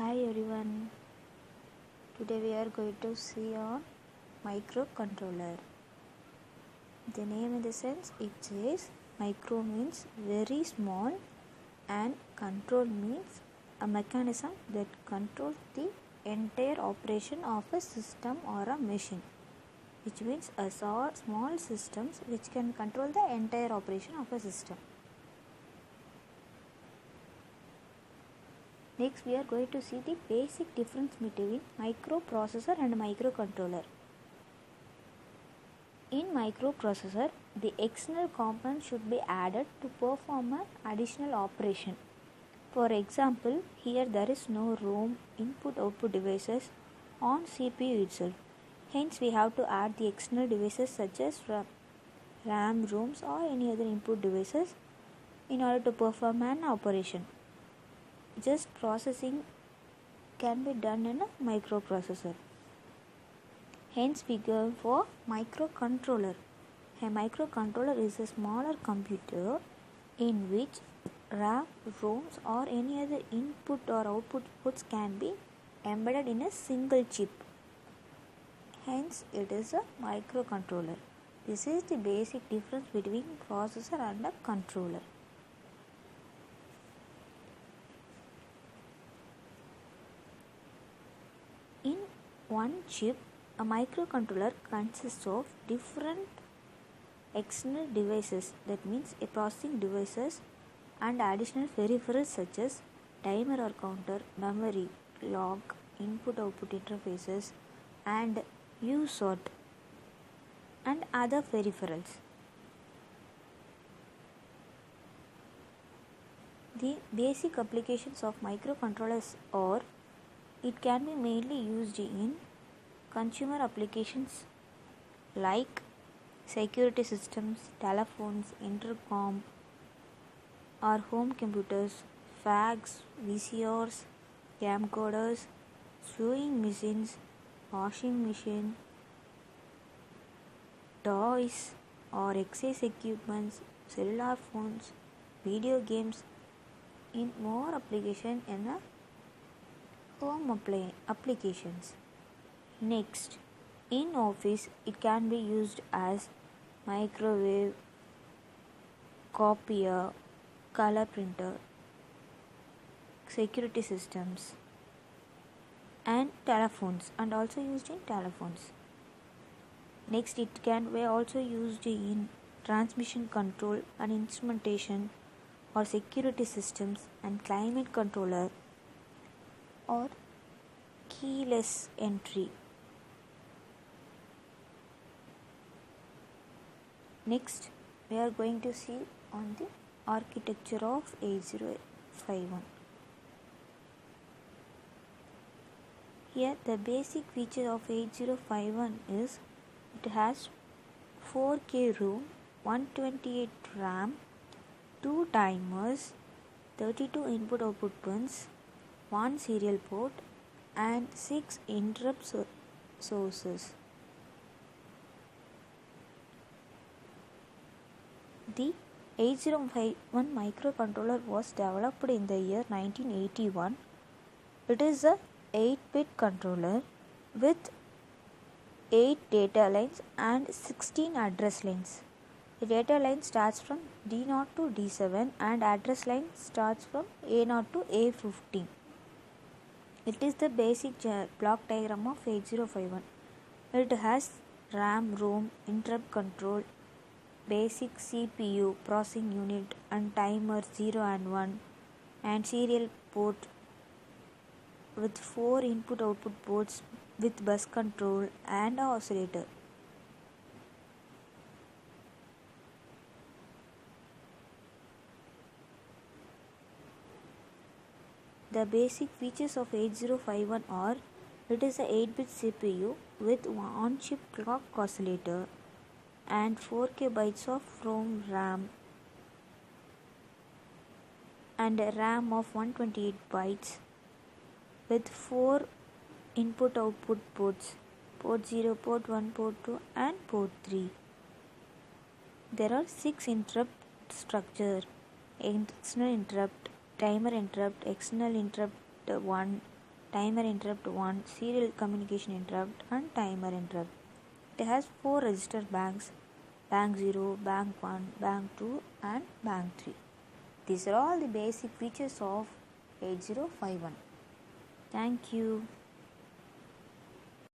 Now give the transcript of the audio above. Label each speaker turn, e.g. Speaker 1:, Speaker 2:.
Speaker 1: Hi everyone. Today we are going to see on microcontroller. The name in the sense it says micro means very small and control means a mechanism that controls the entire operation of a system or a machine, which means a small systems which can control the entire operation of a system. Next, we are going to see the basic difference between microprocessor and microcontroller. In microprocessor, the external component should be added to perform an additional operation. For example, here there is no ROM input-output devices on CPU itself. Hence, we have to add the external devices such as RAM, ROMs or any other input devices in order to perform an operation. Just processing can be done in a microprocessor. Hence we go for microcontroller. A microcontroller is a smaller computer in which RAM, ROMs or any other input or output ports can be embedded in a single chip. Hence it is a microcontroller. This is the basic difference between processor and a controller. In one chip, a microcontroller consists of different external devices, that means a processing devices and additional peripherals such as timer or counter, memory, clock, input-output interfaces and USOT and other peripherals. The basic applications of microcontrollers are it can be mainly used in consumer applications like security systems, telephones, intercom or home computers, fax, VCRs, camcorders, sewing machines, washing machine, toys or exercise equipments, cellular phones, video games, in more application in a home applications. Next, in office it can be used as microwave, copier, color printer, security systems and telephones, and also used in telephones. Next, it can be also used in transmission control and instrumentation or security systems and climate controller or keyless entry. Next, we are going to see on the architecture of 8051. Here the basic feature of 8051 is it has 4K room, 128 RAM, 2 timers, 32 input-output pins, 1 serial port and 6 interrupt sources. The 8051 microcontroller was developed in the year 1981. It is a 8-bit controller with 8 data lines and 16 address lines. The data line starts from D0 to D7 and address line starts from A0 to A15. It is the basic block diagram of 8051. It has RAM, ROM, interrupt control, basic CPU, processing unit and timer 0 and 1 and serial port with 4 input-output ports with bus control and oscillator. The basic features of 8051 are it is a 8-bit CPU with on-chip clock oscillator and 4K bytes of ROM RAM and a RAM of 128 bytes with 4 input-output ports, port 0, port 1, port 2 and port 3. There are 6 interrupt structure: external interrupt, timer interrupt, external interrupt 1, timer interrupt 1, serial communication interrupt, and timer interrupt. It has 4 register banks: bank 0, bank 1, bank 2, and bank 3. These are all the basic features of 8051. Thank you.